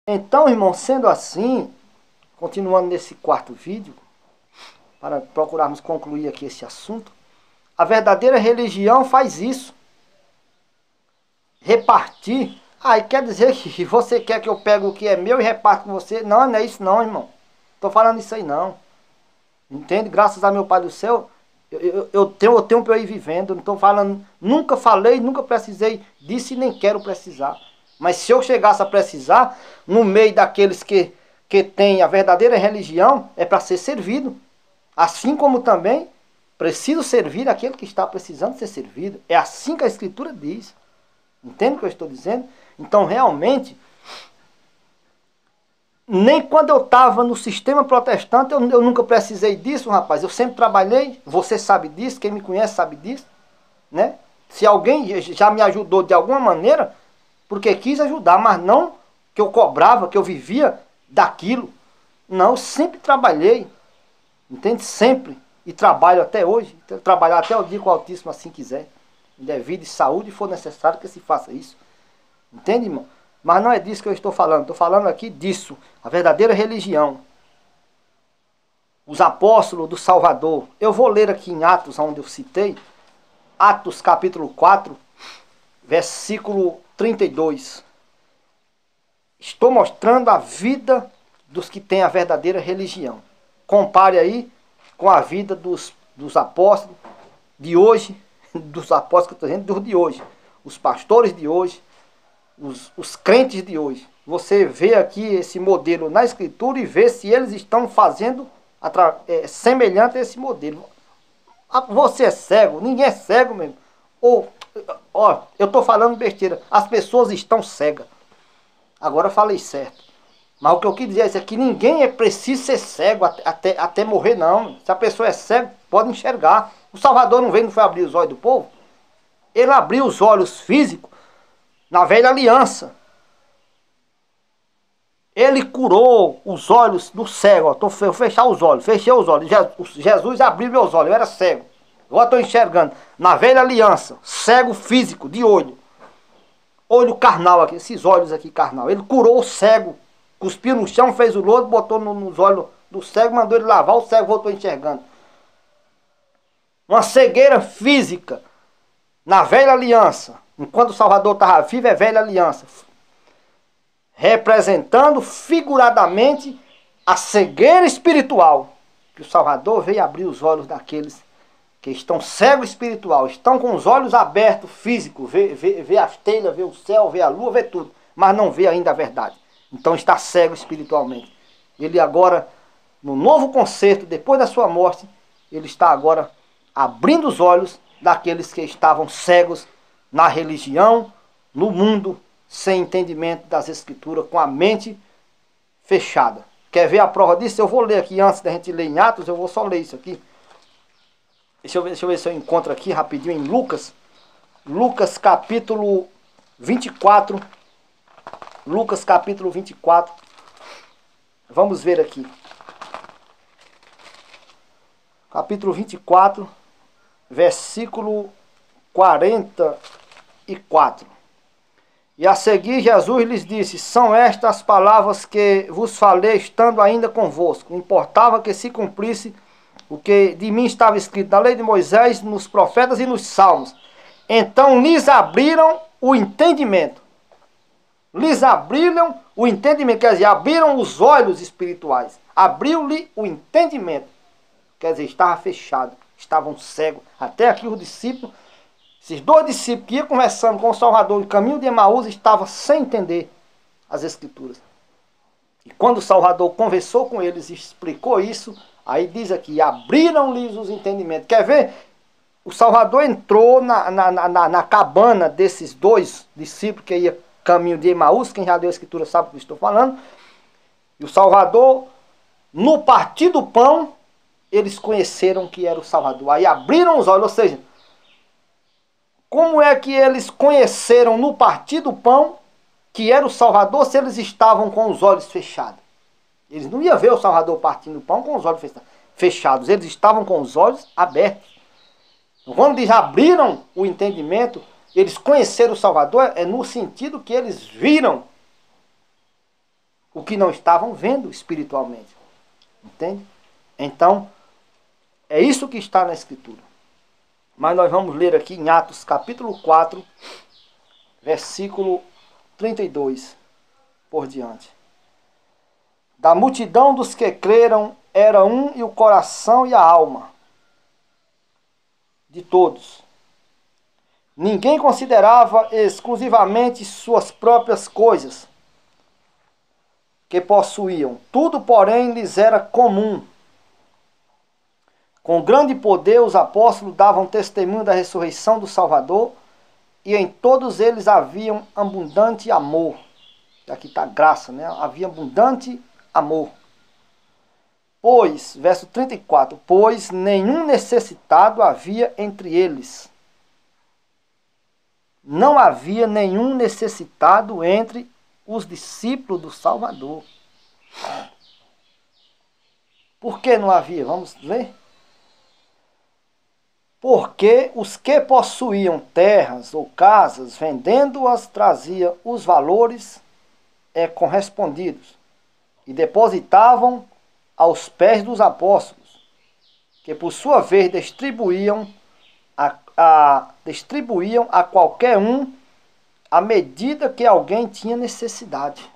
Então, irmão, sendo assim, continuando nesse quarto vídeo, para procurarmos concluir aqui esse assunto, a verdadeira religião faz isso. Repartir. Aí quer dizer que você quer que eu pegue o que é meu e reparto com você? Não, não é isso não, irmão. Tô falando isso aí não. Entende? Graças a meu Pai do céu, eu tenho para eu ir vivendo. Não estou falando, nunca falei, nunca precisei disso e nem quero precisar. Mas se eu chegasse a precisar, no meio daqueles que têm a verdadeira religião, é para ser servido. Assim como também preciso servir aquele que está precisando ser servido. É assim que a Escritura diz. Entende o que eu estou dizendo? Então, realmente, nem quando eu estava no sistema protestante, eu nunca precisei disso, rapaz. Eu sempre trabalhei, você sabe disso, quem me conhece sabe disso, né? Se alguém já me ajudou de alguma maneira, porque quis ajudar, mas não que eu cobrava, que eu vivia daquilo. Não, eu sempre trabalhei, entende? Sempre. E trabalho até hoje, trabalhar até o dia que o Altíssimo assim quiser. Devido de saúde, for necessário que se faça isso. Entende, irmão? Mas não é disso que eu estou falando. Estou falando aqui disso. A verdadeira religião. Os apóstolos do Salvador. Eu vou ler aqui em Atos, onde eu citei. Atos capítulo 4, versículo 32. Estou mostrando a vida dos que têm a verdadeira religião. Compare aí com a vida dos apóstolos de hoje. Dos apóstolos que eu estou dizendo, dos de hoje. Os pastores de hoje. Os crentes de hoje. Você vê aqui esse modelo na Escritura e vê se eles estão fazendo semelhante a esse modelo. Você é cego? Ninguém é cego mesmo. Ou, ó, eu estou falando besteira. As pessoas estão cegas. Agora eu falei certo. Mas o que eu quis dizer é que ninguém é preciso ser cego até morrer, não. Se a pessoa é cega, pode enxergar. O Salvador não foi abrir os olhos do povo? Ele abriu os olhos físicos na velha aliança. Ele curou os olhos do cego. Vou fechar os olhos. Fechei os olhos. Jesus abriu meus olhos. Eu era cego. Agora estou enxergando. Na velha aliança. Cego físico, de olho. Olho carnal aqui. Esses olhos aqui carnal. Ele curou o cego. Cuspiu no chão, fez o lodo, botou nos olhos do cego, mandou ele lavar. O cego voltou enxergando. Uma cegueira física. Na velha aliança. Enquanto o Salvador estava vivo, é velha aliança. Representando figuradamente a cegueira espiritual. Que o Salvador veio abrir os olhos daqueles que estão cegos espiritual. Estão com os olhos abertos, físicos. Vê as telhas, vê o céu, vê a lua, vê tudo. Mas não vê ainda a verdade. Então está cego espiritualmente. Ele agora, no novo concerto, depois da sua morte, ele está agora abrindo os olhos daqueles que estavam cegos na religião, no mundo, sem entendimento das Escrituras, com a mente fechada. Quer ver a prova disso? Eu vou ler aqui, antes da gente ler em Atos, eu vou só ler isso aqui. Deixa eu ver se eu encontro aqui rapidinho em Lucas. Lucas capítulo 24. Lucas capítulo 24. Vamos ver aqui. Capítulo 24, versículo 44. E a seguir Jesus lhes disse: são estas as palavras que vos falei estando ainda convosco. Importava que se cumprisse o que de mim estava escrito na lei de Moisés, nos profetas e nos salmos. Então lhes abriram o entendimento. Lhes abriram o entendimento, quer dizer, abriram os olhos espirituais. Abriu-lhe o entendimento. Quer dizer, estava fechado, estavam cegos. Até aqui os discípulos, esses dois discípulos que iam conversando com o Salvador no caminho de Emaús, estavam sem entender as Escrituras. E quando o Salvador conversou com eles e explicou isso, aí diz aqui, abriram-lhes os entendimentos. Quer ver? O Salvador entrou na cabana desses dois discípulos que iam caminho de Emaús, quem já leu a Escritura sabe o que eu estou falando. E o Salvador, no partir do pão, eles conheceram que era o Salvador. Aí abriram os olhos, ou seja, como é que eles conheceram no partir do pão que era o Salvador se eles estavam com os olhos fechados? Eles não iam ver o Salvador partindo o pão com os olhos fechados. Eles estavam com os olhos abertos. Quando eles abriram o entendimento, eles conheceram o Salvador, é no sentido que eles viram o que não estavam vendo espiritualmente. Entende? Então, é isso que está na Escritura. Mas nós vamos ler aqui em Atos capítulo 4, versículo 32, por diante. Da multidão dos que creram era um e o coração e a alma de todos. Ninguém considerava exclusivamente suas próprias coisas que possuíam. Tudo, porém, lhes era comum. Com grande poder, os apóstolos davam testemunho da ressurreição do Salvador, e em todos eles havia abundante amor. Aqui está graça, né? Havia abundante amor. Pois, verso 34, pois nenhum necessitado havia entre eles. Não havia nenhum necessitado entre os discípulos do Salvador. Por que não havia? Vamos ver. Porque os que possuíam terras ou casas, vendendo-as, trazia os valores correspondidos e depositavam aos pés dos apóstolos, que por sua vez distribuíam a qualquer um à medida que alguém tinha necessidade.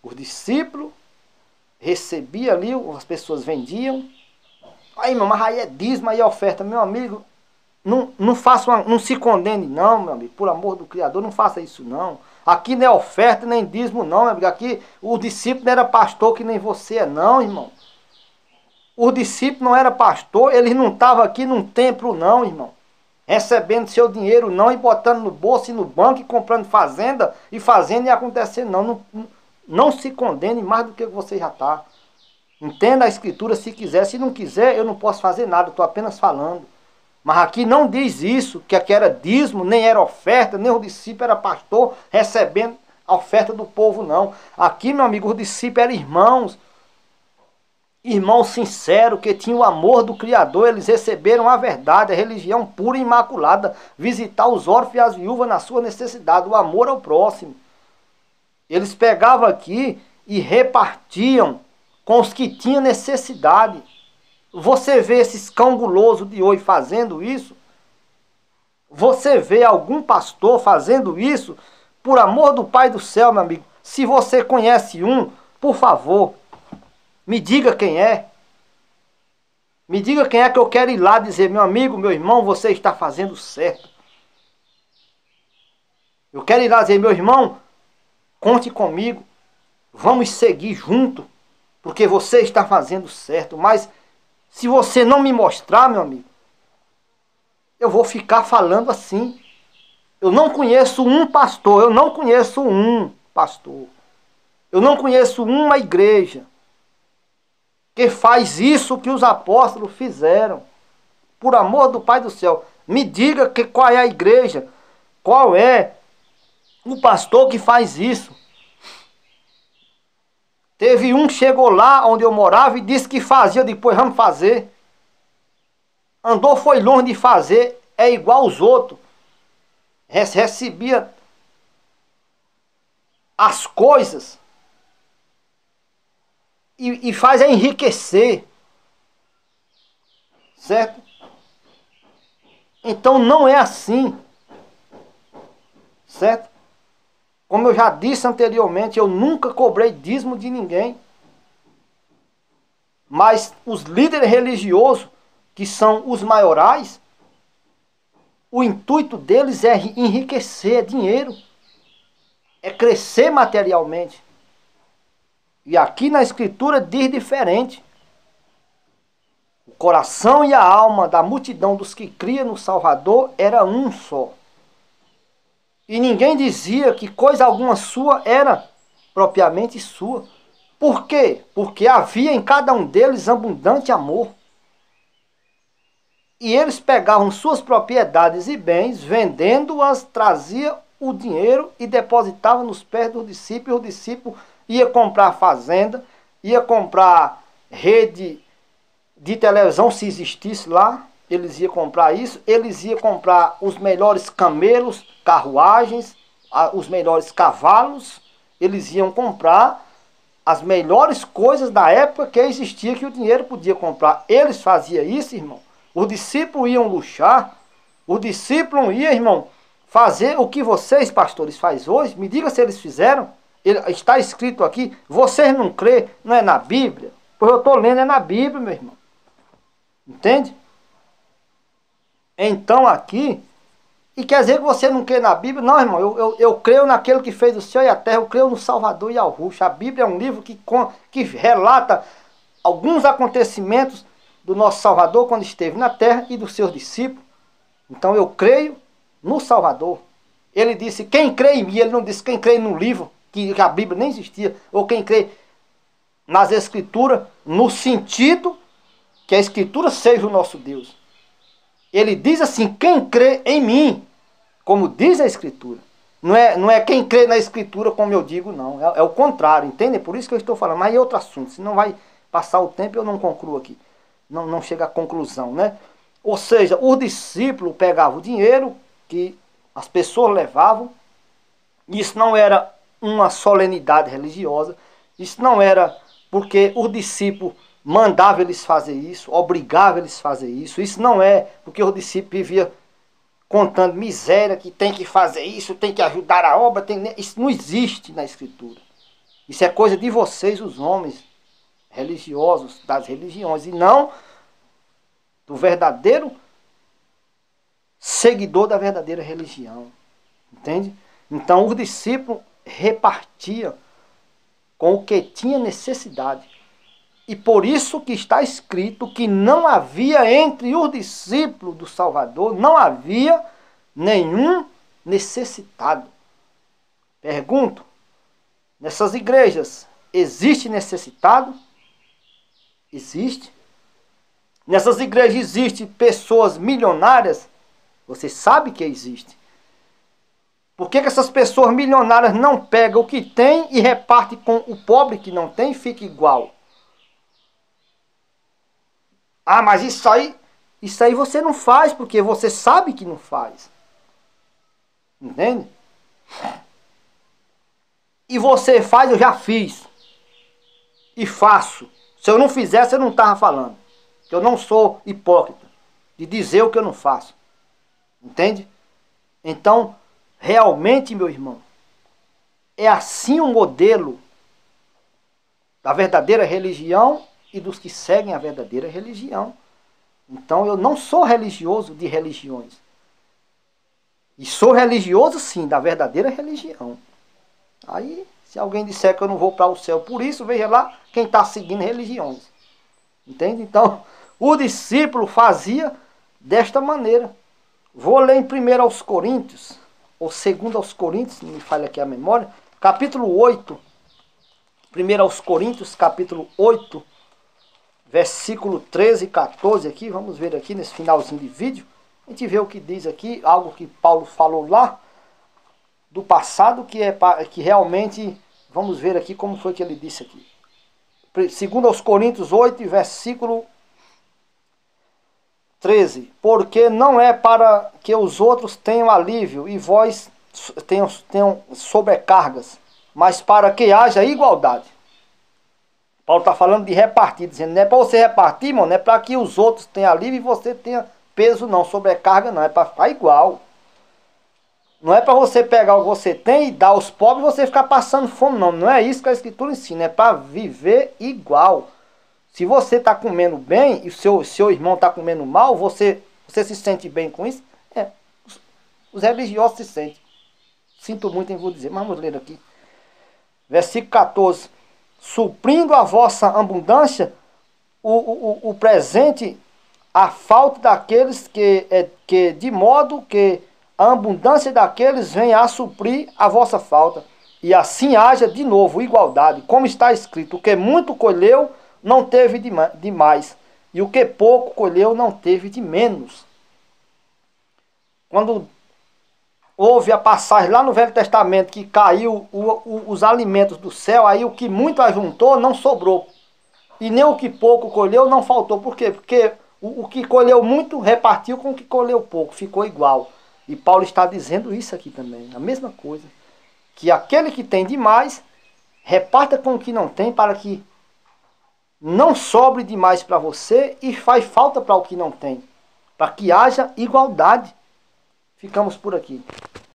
Os discípulos recebiam ali, as pessoas vendiam. Aí, meu, mas aí é dízimo, aí é oferta. Meu amigo, não se condene não, meu amigo. Por amor do Criador, não faça isso não. Aqui não é oferta nem dízimo não, meu amigo. Aqui o discípulo não era pastor que nem você é não, irmão. O discípulo não era pastor, ele não estava aqui num templo não, irmão. Recebendo seu dinheiro não e botando no bolso e no banco e comprando fazenda e fazendo e acontecendo não. Não se condene mais do que você já está. Entenda a Escritura se quiser. Se não quiser, eu não posso fazer nada, estou apenas falando. Mas aqui não diz isso, que aqui era dízimo, nem era oferta, nem o discípulo era pastor recebendo a oferta do povo, não. Aqui, meu amigo, os discípulos eram irmãos sinceros, que tinham o amor do Criador. Eles receberam a verdade, a religião pura e imaculada, visitar os órfãos e as viúvas na sua necessidade, o amor ao próximo. Eles pegavam aqui e repartiam com os que tinham necessidade. Você vê esses cão guloso de hoje fazendo isso? Você vê algum pastor fazendo isso? Por amor do Pai do céu, meu amigo, se você conhece um, por favor, me diga quem é. Me diga quem é, que eu quero ir lá dizer, meu amigo, meu irmão, você está fazendo certo. Eu quero ir lá dizer, meu irmão, conte comigo, vamos seguir junto, porque você está fazendo certo. Mas se você não me mostrar, meu amigo, eu vou ficar falando assim. Eu não conheço um pastor, eu não conheço um pastor, eu não conheço uma igreja que faz isso que os apóstolos fizeram. Por amor do Pai do céu, me diga qual é a igreja, qual é o pastor que faz isso. Teve um que chegou lá onde eu morava e disse que fazia, depois vamos fazer. Andou, foi longe de fazer, é igual aos outros. Recebia as coisas e faz enriquecer. Certo? Então não é assim. Certo? Como eu já disse anteriormente, eu nunca cobrei dízimo de ninguém. Mas os líderes religiosos, que são os maiorais, o intuito deles é enriquecer, é dinheiro. É crescer materialmente. E aqui na Escritura diz diferente. O coração e a alma da multidão dos que criam no Salvador era um só. E ninguém dizia que coisa alguma sua era propriamente sua. Por quê? Porque havia em cada um deles abundante amor. E eles pegavam suas propriedades e bens, vendendo-as, traziam o dinheiro e depositavam nos pés dos discípulos. E o discípulo ia comprar fazenda, ia comprar rede de televisão, se existisse lá. Eles iam comprar isso, eles iam comprar os melhores camelos, carruagens, os melhores cavalos, eles iam comprar as melhores coisas da época que existia, que o dinheiro podia comprar. Eles faziam isso, irmão. Os discípulos iam luxar. Os discípulos iam, irmão, fazer o que vocês, pastores, fazem hoje. Me diga se eles fizeram. Está escrito aqui. Vocês não crêem, não é na Bíblia? Pois eu estou lendo, é na Bíblia, meu irmão. Entende? Então aqui... E quer dizer que você não crê na Bíblia? Não, irmão, eu creio naquele que fez o céu e a terra, eu creio no Salvador e ao Ruxo. A Bíblia é um livro que relata alguns acontecimentos do nosso Salvador quando esteve na terra e dos seus discípulos. Então eu creio no Salvador. Ele disse, quem crê em mim, ele não disse quem crê no livro, que a Bíblia nem existia, ou quem crê nas Escrituras, no sentido que a Escritura seja o nosso Deus. Ele diz assim, quem crê em mim, como diz a Escritura. Não é quem crê na Escritura, como eu digo, não. É o contrário, entende? Por isso que eu estou falando. Mas é outro assunto, senão vai passar o tempo e eu não concluo aqui. Não chega à conclusão, né? Ou seja, os discípulos pegavam o dinheiro que as pessoas levavam. Isso não era uma solenidade religiosa. Isso não era porque os discípulos mandava eles fazer isso, obrigava eles a fazer isso. Isso não é porque o discípulo vivia contando miséria, que tem que fazer isso, tem que ajudar a obra. Isso não existe na Escritura. Isso é coisa de vocês, os homens religiosos, das religiões, e não do verdadeiro seguidor da verdadeira religião. Entende? Então os discípulos repartiam com o que tinha necessidade. E por isso que está escrito que não havia entre os discípulos do Salvador, não havia nenhum necessitado. Pergunto, nessas igrejas, existe necessitado? Existe. Nessas igrejas existem pessoas milionárias? Você sabe que existe. Por que essas pessoas milionárias não pegam o que tem e repartem com o pobre que não tem e fica igual? Ah, mas isso aí você não faz, porque você sabe que não faz. Entende? E você faz, eu já fiz. E faço. Se eu não fizesse, eu não estava falando. Eu não sou hipócrita de dizer o que eu não faço. Entende? Então, realmente, meu irmão, é assim o modelo da verdadeira religião e dos que seguem a verdadeira religião. Então eu não sou religioso de religiões. E sou religioso sim, da verdadeira religião. Aí, se alguém disser que eu não vou para o céu por isso, veja lá quem está seguindo religiões. Entende? Então, o discípulo fazia desta maneira. Vou ler em 1 aos Coríntios, ou 2 aos Coríntios, se não me falha aqui a memória, capítulo 8. 1 aos Coríntios, capítulo 8, versículo 13 e 14 aqui, vamos ver aqui nesse finalzinho de vídeo. A gente vê o que diz aqui, algo que Paulo falou lá do passado, que realmente, vamos ver aqui como foi que ele disse aqui. 2 aos Coríntios 8, versículo 13. Porque não é para que os outros tenham alívio e vós tenham sobrecargas, mas para que haja igualdade. Paulo está falando de repartir, dizendo, não é para você repartir, irmão, não é para que os outros tenham alívio e você tenha peso não, sobrecarga não, é para ficar igual. Não é para você pegar o que você tem e dar aos pobres e você ficar passando fome, não. Não é isso que a Escritura ensina, é para viver igual. Se você está comendo bem e o seu irmão está comendo mal, você se sente bem com isso? Os religiosos se sentem. Sinto muito em vos dizer, mas vamos ler aqui. Versículo 14. Suprindo a vossa abundância, o presente, a falta daqueles que de modo que a abundância daqueles venha a suprir a vossa falta. E assim haja de novo igualdade, como está escrito, o que muito colheu não teve de mais, e o que pouco colheu não teve de menos. Quando houve a passagem lá no Velho Testamento que caiu os alimentos do céu, aí o que muito ajuntou não sobrou. E nem o que pouco colheu não faltou. Por quê? Porque o que colheu muito repartiu com o que colheu pouco, ficou igual. E Paulo está dizendo isso aqui também, a mesma coisa. que aquele que tem demais reparta com o que não tem, para que não sobre demais para você e faz falta para o que não tem, para que haja igualdade. Ficamos por aqui.